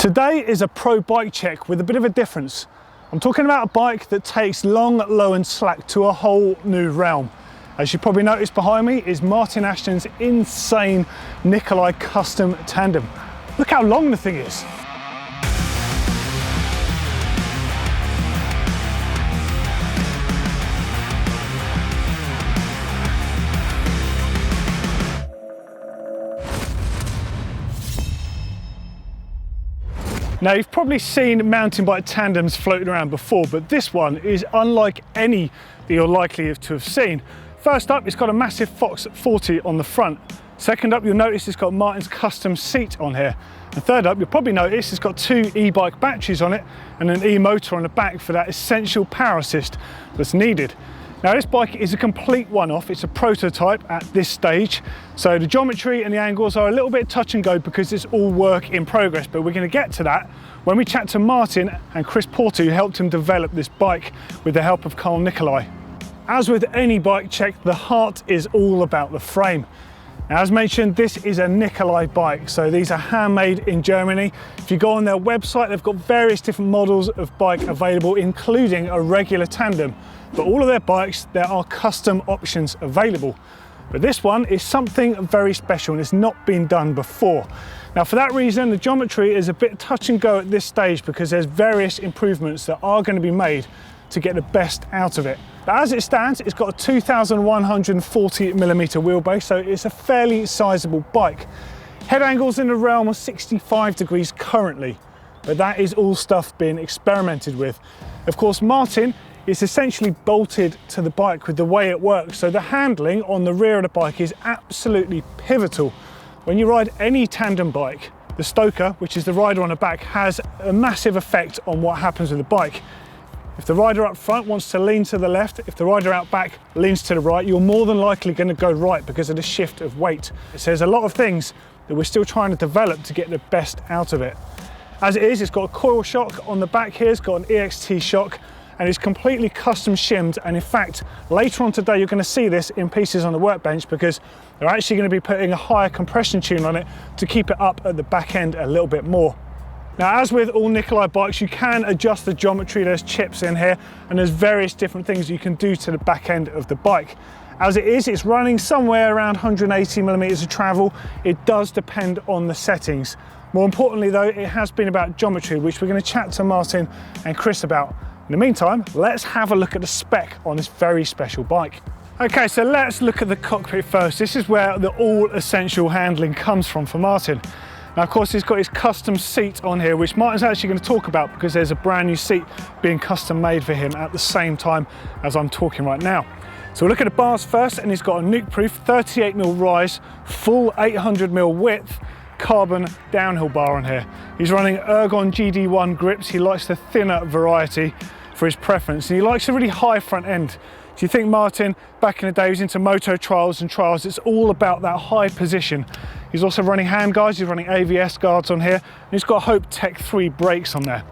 Today is a pro bike check with a bit of a difference. I'm talking about a bike that takes long, low and slack to a whole new realm. As you probably noticed behind me is Martyn Ashton's insane Nicolai custom tandem. Look how long the thing is. Now, you've probably seen mountain bike tandems floating around before, but this one is unlike any that you're likely to have seen. First up, it's got a massive Fox 40 on the front. Second up, you'll notice it's got Martyn's custom seat on here. And third up, you'll probably notice it's got two e-bike batteries on it and an e-motor on the back for that essential power assist that's needed. Now, this bike is a complete one-off. It's a prototype at this stage. So the geometry and the angles are a little bit touch and go because it's all work in progress, but we're going to get to that when we chat to Martyn and Chris Porter, who helped him develop this bike with the help of Carl Nicolai. As with any bike check, the heart is all about the frame. Now, as mentioned, this is a Nicolai bike, so these are handmade in Germany. If you go on their website, they've got various different models of bike available, including a regular tandem. But all of their bikes, there are custom options available. But this one is something very special and it's not been done before. Now, for that reason, the geometry is a bit touch and go at this stage because there's various improvements that are going to be made to get the best out of it. But as it stands, it's got a 2,140mm wheelbase, so it's a fairly sizable bike. Head angles in the realm of 65 degrees currently, but that is all stuff being experimented with. Of course, Martyn is essentially bolted to the bike with the way it works, so the handling on the rear of the bike is absolutely pivotal. When you ride any tandem bike, the stoker, which is the rider on the back, has a massive effect on what happens with the bike. If the rider up front wants to lean to the left, if the rider out back leans to the right, you're more than likely going to go right because of the shift of weight. So there's a lot of things that we're still trying to develop to get the best out of it. As it is, it's got a coil shock on the back here, it's got an EXT shock, and it's completely custom shimmed. And in fact, later on today, you're going to see this in pieces on the workbench because they're actually going to be putting a higher compression tune on it to keep it up at the back end a little bit more. Now, as with all Nicolai bikes, you can adjust the geometry. There's chips in here and there's various different things you can do to the back end of the bike. As it is, it's running somewhere around 180mm of travel. It does depend on the settings. More importantly though, it has been about geometry, which we're going to chat to Martyn and Chris about. In the meantime, let's have a look at the spec on this very special bike. Okay, so let's look at the cockpit first. This is where the all essential handling comes from for Martyn. Now, of course, he's got his custom seat on here, which Martyn's actually going to talk about because there's a brand new seat being custom made for him at the same time as I'm talking right now. So we'll look at the bars first, and he's got a Nukeproof 38mm rise, full 800mm width, carbon downhill bar on here. He's running Ergon GD1 grips. He likes the thinner variety for his preference, and he likes a really high front end. If you think Martyn, back in the day, he was into moto trials and trials, it's all about that high position. He's also running handguards, he's running AVS guards on here, and he's got Hope Tech 3 brakes on there.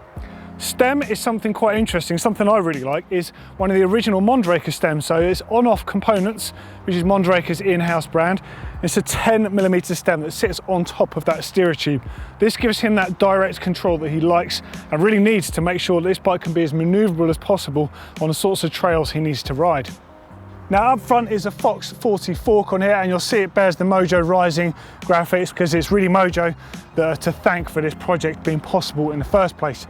Stem is something quite interesting, something I really like, is one of the original Mondraker stems. So it's on-off components, which is Mondraker's in-house brand. It's a 10mm stem that sits on top of that steerer tube. This gives him that direct control that he likes and really needs to make sure that this bike can be as maneuverable as possible on the sorts of trails he needs to ride. Now, up front is a Fox 40 fork on here, and you'll see it bears the Mojo Rising graphics because it's really Mojo that are to thank for this project being possible in the first place.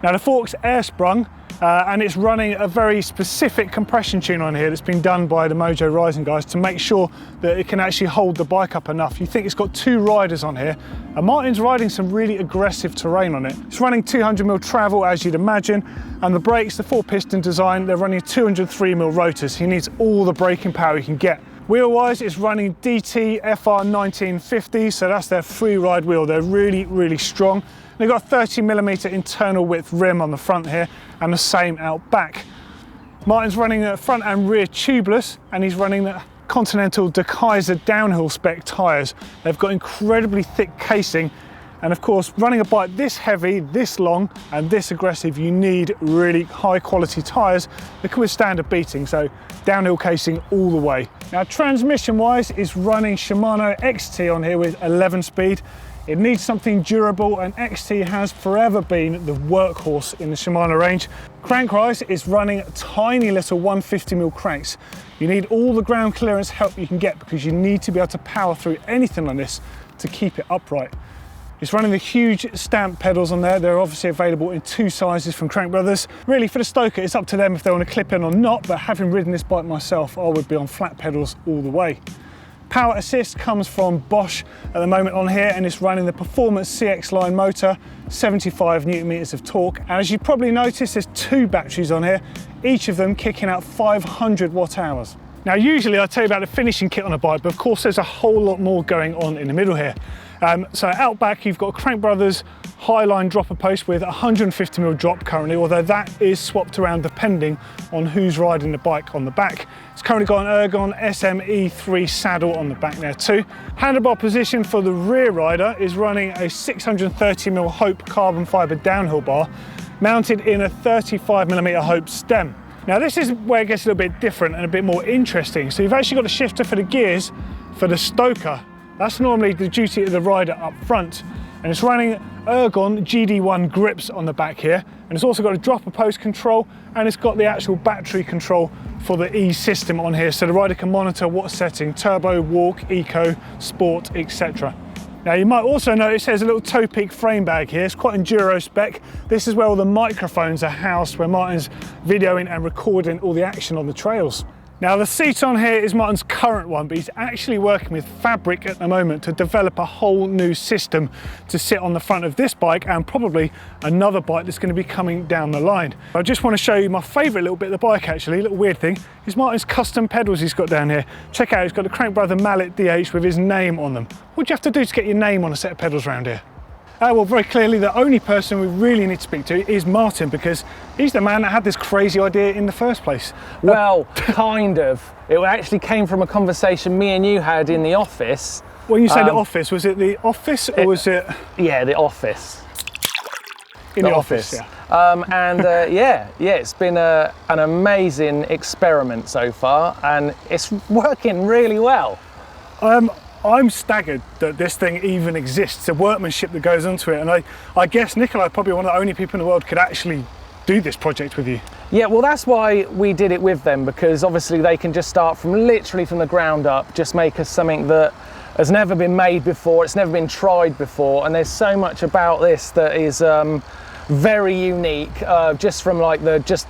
Now, the fork's air sprung and it's running a very specific compression tune on here that's been done by the Mojo Rising guys to make sure that it can actually hold the bike up enough. You think it's got two riders on here, and Martyn's riding some really aggressive terrain on it. It's running 200mm travel, as you'd imagine, and the brakes, the 4-piston design, they're running 203mm rotors. He needs all the braking power he can get. Wheel-wise, it's running DT FR 1950, so that's their free ride wheel. They're really, really strong. They've got a 30mm internal width rim on the front here and the same out back. Martyn's running the front and rear tubeless, and he's running the Continental Kaiser downhill spec tyres. They've got incredibly thick casing, and of course, running a bike this heavy, this long and this aggressive, you need really high quality tyres that can withstand a beating, so downhill casing all the way. Now, transmission wise, is running Shimano XT on here with 11 speed. It needs something durable, and XT has forever been the workhorse in the Shimano range. Crankrise is running tiny little 150mm cranks. You need all the ground clearance help you can get because you need to be able to power through anything like this to keep it upright. It's running the huge stamp pedals on there. They're obviously available in 2 sizes from Crankbrothers. Really, for the stoker, it's up to them if they want to clip in or not, but having ridden this bike myself, I would be on flat pedals all the way. Power assist comes from Bosch at the moment on here, and it's running the Performance CX line motor, 75 Newton meters of torque. And as you probably noticed, there's 2 batteries on here, each of them kicking out 500 watt hours. Now, usually I tell you about the finishing kit on a bike, but of course there's a whole lot more going on in the middle here. So out back, you've got a Crankbrothers Highline dropper post with 150mm drop currently, although that is swapped around depending on who's riding the bike on the back. It's currently got an Ergon SME3 saddle on the back there too. Handlebar position for the rear rider is running a 630mm Hope carbon fibre downhill bar mounted in a 35mm Hope stem. Now this is where it gets a little bit different and a bit more interesting. So you've actually got a shifter for the gears for the stoker. That's normally the duty of the rider up front. And it's running Ergon GD1 grips on the back here. And it's also got a dropper post control, and it's got the actual battery control for the E system on here. So the rider can monitor what setting, turbo, walk, eco, sport, etc. Now you might also notice there's a little toe peak frame bag here. It's quite enduro spec. This is where all the microphones are housed, where Martyn's videoing and recording all the action on the trails. Now the seat on here is Martyn's current one, but he's actually working with fabric at the moment to develop a whole new system to sit on the front of this bike and probably another bike that's going to be coming down the line. I just want to show you my favourite little bit of the bike actually, a little weird thing, is Martyn's custom pedals he's got down here. Check out, he's got the Crankbrothers Mallet DH with his name on them. What do you have to do to get your name on a set of pedals around here? Well, very clearly the only person we really need to speak to is Martyn, because he's the man that had this crazy idea in the first place. Well, kind of. It actually came from a conversation me and you had in the office. When you say the office, was it the office or was it? Yeah, the office. In the office, yeah. It's been an amazing experiment so far, and it's working really well. I'm staggered that this thing even exists, the workmanship that goes into it, and I guess Nicolai probably one of the only people in the world could actually do this project with you. Yeah, well that's why we did it with them, because obviously they can just start from literally from the ground up, just make us something that has never been made before, it's never been tried before, and there's so much about this that is very unique, just from like the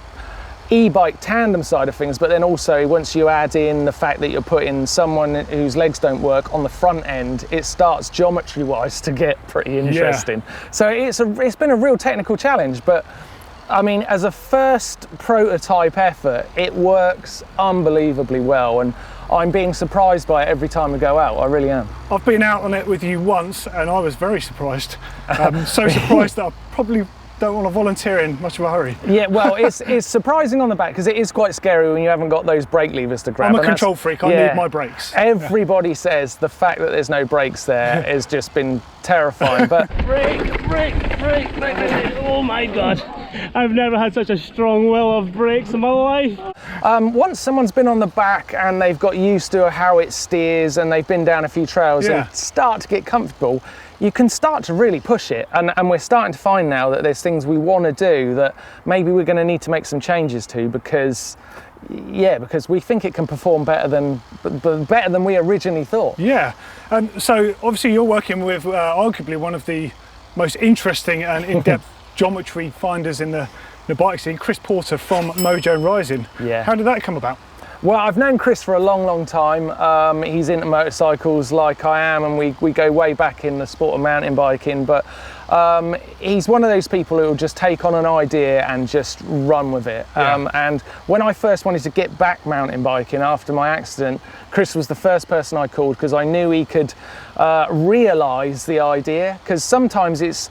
e-bike tandem side of things, but then also once you add in the fact that you're putting someone whose legs don't work on the front end, it starts geometry wise to get pretty interesting. Yeah. So it's been a real technical challenge, but I mean, as a first prototype effort, it works unbelievably well, and I'm being surprised by it every time I go out. I really am. I've been out on it with you once and I was very surprised. So surprised that I probably don't want to volunteer in much of a hurry. Yeah, well, it's surprising on the back because it is quite scary when you haven't got those brake levers to grab. I'm a control freak, I need my brakes. Everybody says the fact that there's no brakes there has just been terrifying, but... Brake, oh my God. I've never had such a strong will of brakes in my life. Once someone's been on the back and they've got used to how it steers and they've been down a few trails and start to get comfortable, you can start to really push it, and we're starting to find now that there's things we want to do that maybe we're going to need to make some changes to, because we think it can perform better than we originally thought. Yeah, so obviously you're working with arguably one of the most interesting and in-depth geometry finders in the bike scene, Chris Porter from Mojo Rising. Yeah. How did that come about? Well, I've known Chris for a long, long time. He's into motorcycles like I am, and we go way back in the sport of mountain biking, but he's one of those people who will just take on an idea and just run with it. And when I first wanted to get back mountain biking after my accident, Chris was the first person I called, because I knew he could realise the idea, because sometimes it's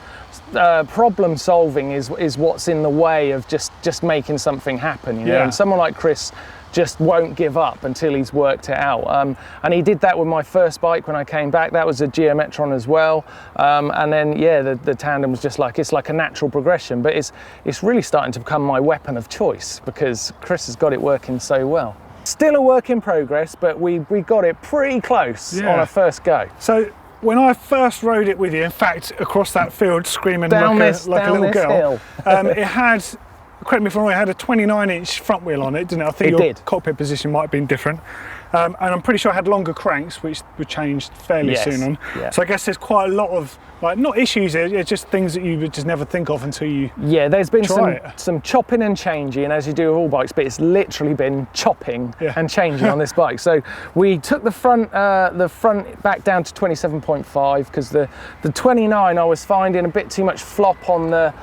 problem solving is what's in the way of just making something happen, you know? And someone like Chris just won't give up until he's worked it out. And he did that with my first bike when I came back. That was a Geometron as well. And then, the Tandem was just like, it's like a natural progression, but it's really starting to become my weapon of choice because Chris has got it working so well. Still a work in progress, but we got it pretty close on a first go. So when I first rode it with you, in fact, across that field screaming Down like this a little girl, hill. it had, correct me if I'm wrong, it had a 29-inch front wheel on it, didn't it? I think your did. cockpit position might have been different. And I'm pretty sure I had longer cranks, which were changed fairly soon on. Yeah. So I guess there's quite a lot of, like, not issues, it's just things that you would just never think of until you there's been try some chopping and changing, as you do with all bikes, but it's literally been chopping and changing on this bike. So we took the front back down to 27.5 because the 29 I was finding a bit too much flop on the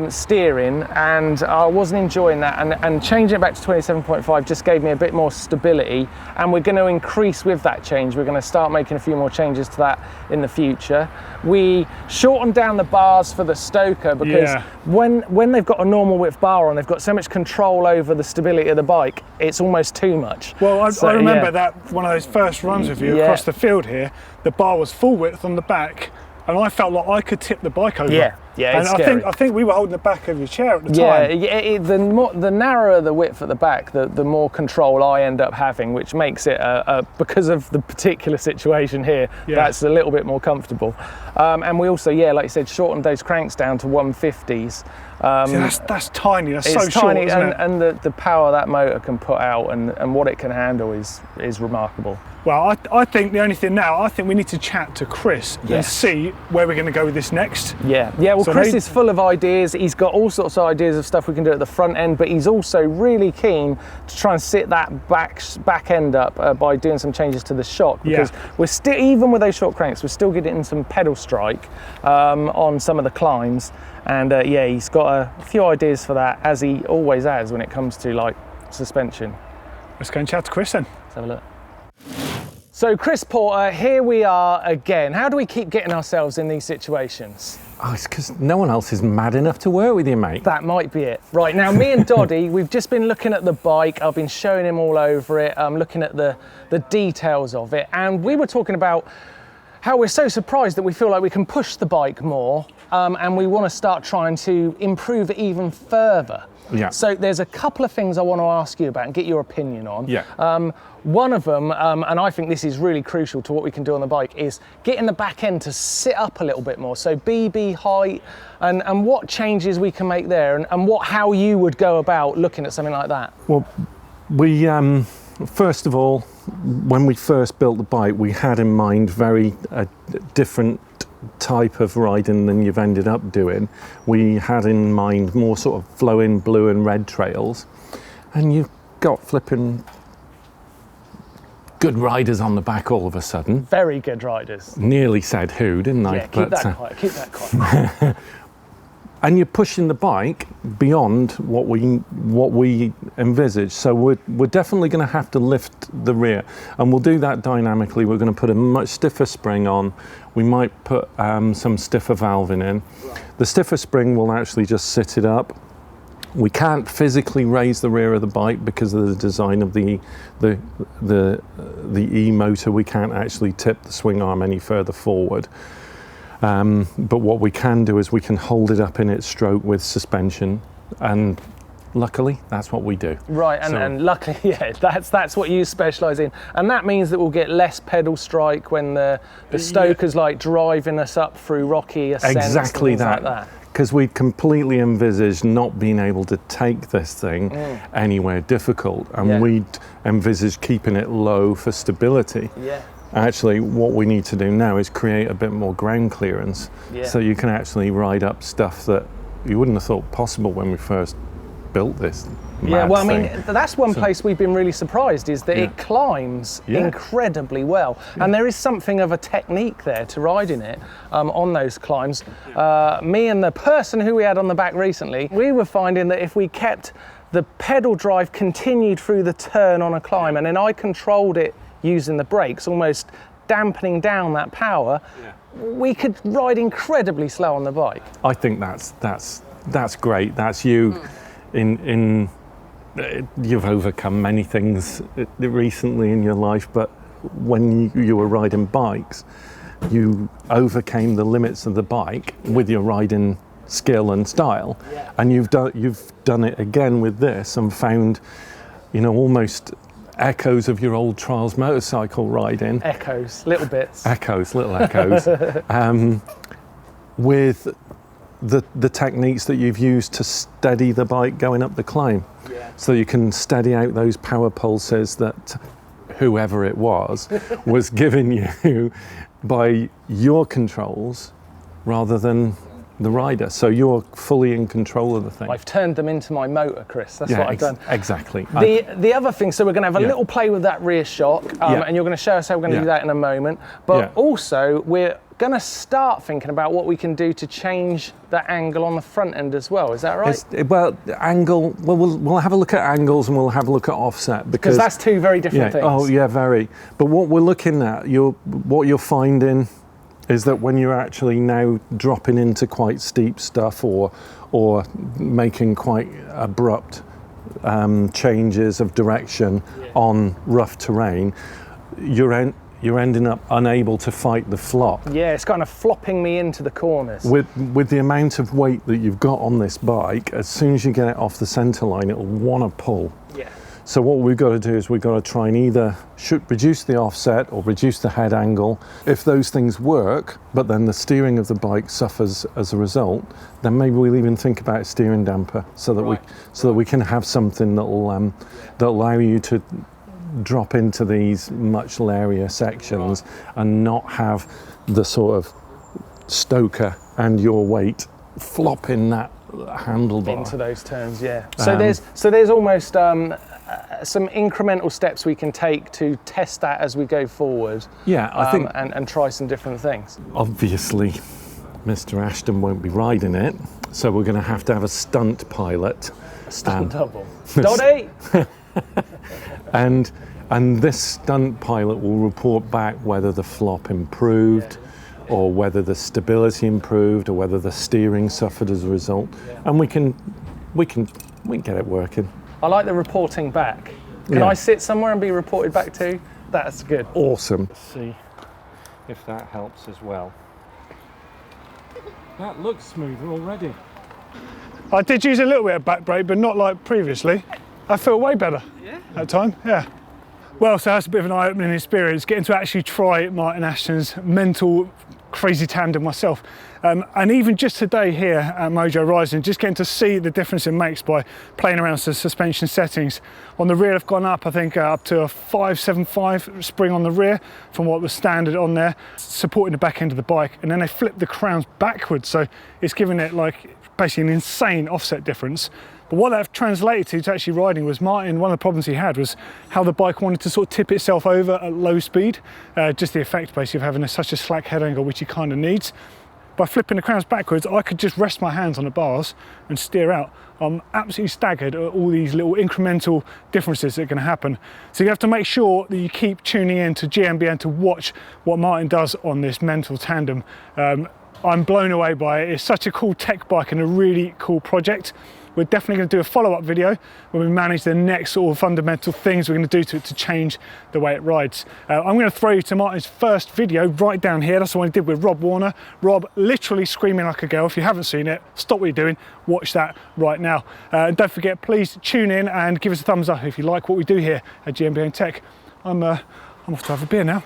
steering, and I wasn't enjoying that, and changing it back to 27.5 just gave me a bit more stability, and we're going to increase with that change. We're going to start making a few more changes to that in the future. We shortened down the bars for the Stoker because when they've got a normal width bar on, they've got so much control over the stability of the bike, it's almost too much. Well, I remember that one of those first runs with you across the field here, the bar was full width on the back, and I felt like I could tip the bike over. Yeah, it's and scary. I think we were holding the back of your chair at the time. The narrower the width at the back, the more control I end up having, which makes it, because of the particular situation here, that's a little bit more comfortable. And we also, like you said, shortened those cranks down to 150s. That's tiny, that's so tiny, short, isn't it? And the power that motor can put out and what it can handle is remarkable. Well, I think the only thing now, I think we need to chat to Chris and see where we're going to go with this next. Well, so Chris is full of ideas. He's got all sorts of ideas of stuff we can do at the front end, but he's also really keen to try and sit that back end up by doing some changes to the shock, because we're still, even with those short cranks, we're still getting some pedal strike on some of the climbs, and he's got a few ideas for that, as he always has when it comes to like suspension. Let's go and chat to Chris then. Let's have a look. So Chris Porter, here we are again. How do we keep getting ourselves in these situations? Oh, it's because no one else is mad enough to work with you, mate. That might be it. Right, now me and Doddy, we've just been looking at the bike. I've been showing him all over it, looking at the details of it. And we were talking about how we're so surprised that we feel like we can push the bike more, and we want to start trying to improve it even further. Yeah. So there's a couple of things I want to ask you about and get your opinion on. Yeah. One of them, and I think this is really crucial to what we can do on the bike, is getting the back end to sit up a little bit more. So BB height, and what changes we can make there, and how you would go about looking at something like that. Well, we first of all, when we first built the bike, we had in mind very different type of riding than you've ended up doing. We had in mind more sort of flowing blue and red trails, and you've got flipping good riders on the back all of a sudden. Very good riders. Nearly said who, didn't I? Yeah, keep that quiet. And you're pushing the bike beyond what we envisage. So we're definitely going to have to lift the rear, and we'll do that dynamically. We're going to put a much stiffer spring on. We might put some stiffer valving in. The stiffer spring will actually just sit it up. We can't physically raise the rear of the bike because of the design of the E-motor. We can't actually tip the swing arm any further forward. But what we can do is we can hold it up in its stroke with suspension, and luckily that's what we do. Right, and luckily, that's what you specialise in, and that means that we'll get less pedal strike when the Stoker's like driving us up through rocky ascents. Exactly and that. Like that. Because we completely envisaged not being able to take this thing anywhere difficult, and we'd envisaged keeping it low for stability. Yeah. Actually, what we need to do now is create a bit more ground clearance, so you can actually ride up stuff that you wouldn't have thought possible when we first built this. Well, I mean, that's one place we've been really surprised, is that it climbs incredibly well. And there is something of a technique there to riding it on those climbs. Me and the person who we had on the back recently, we were finding that if we kept the pedal drive continued through the turn on a climb, and then I controlled it using the brakes, almost dampening down that power, we could ride incredibly slow on the bike. I think that's great. That's you. You've overcome many things recently in your life, but when you were riding bikes, you overcame the limits of the bike with your riding skill and style, and you've done it again with this, and found, almost echoes of your old trials motorcycle riding. Echoes, little bits. Echoes, little echoes. With the techniques that you've used to steady the bike going up the climb. Yeah. So you can steady out those power pulses that whoever it was giving you by your controls rather than the rider. So you're fully in control of the thing. I've turned them into my motor, Chris. That's what I've done. Exactly. The other thing, so we're going to have a little play with that rear shock, and you're going to show us how we're going to do that in a moment. But also, we're going to start thinking about what we can do to change the angle on the front end as well. Is that right? Angle. Well, we'll have a look at angles and we'll have a look at offset because that's two very different things. Oh yeah, very. But what we're looking at, what you're finding is that when you're actually now dropping into quite steep stuff or making quite abrupt changes of direction on rough terrain, you're ending up unable to fight the flop. Yeah, it's kind of flopping me into the corners. With the amount of weight that you've got on this bike, as soon as you get it off the centre line, it'll want to pull. Yeah. So what we've got to do is we've got to try and either reduce the offset or reduce the head angle. If those things work, but then the steering of the bike suffers as a result, then maybe we'll even think about a steering damper so that we can have something that'll allow you to drop into these much lairier sections and not have the sort of stoker and your weight flopping that handlebar into those turns. Yeah. So there's almost some incremental steps we can take to test that as we go forward. Yeah, I think, and try some different things. Obviously, Mr. Ashton won't be riding it, so we're going to have a stunt pilot. Stunt double. Doddy! And this stunt pilot will report back whether the flop improved, or whether the stability improved, or whether the steering suffered as a result, and we can get it working. I like the reporting back. Can I sit somewhere and be reported back to? That's good. Awesome. Let's see if that helps as well. That looks smoother already. I did use a little bit of back brake, but not like previously. I feel way better at time, Well, so that's a bit of an eye-opening experience, getting to actually try Martyn Ashton's mental crazy tandem myself. And even just today here at Mojo Rising, just getting to see the difference it makes by playing around with the suspension settings. On the rear, I've gone up, I think, up to a 575 spring on the rear from what was standard on there, supporting the back end of the bike. And then they flipped the crowns backwards, so it's giving it like basically an insane offset difference. But what that translated to actually riding was Martyn, one of the problems he had was how the bike wanted to sort of tip itself over at low speed. Just the effect basically of having such a slack head angle, which he kind of needs. By flipping the crowns backwards, I could just rest my hands on the bars and steer out. I'm absolutely staggered at all these little incremental differences that are going to happen. So you have to make sure that you keep tuning in to GMBN to watch what Martyn does on this mental tandem. I'm blown away by it. It's such a cool tech bike and a really cool project. We're definitely going to do a follow-up video when we manage the next sort of fundamental things we're going to do to it to change the way it rides. I'm going to throw you to Martyn's first video right down here. That's the one he did with Rob Warner. Rob literally screaming like a girl. If you haven't seen it, stop what you're doing, watch that right now. And don't forget, please tune in and give us a thumbs up if you like what we do here at GMBN Tech. I'm off to have a beer now.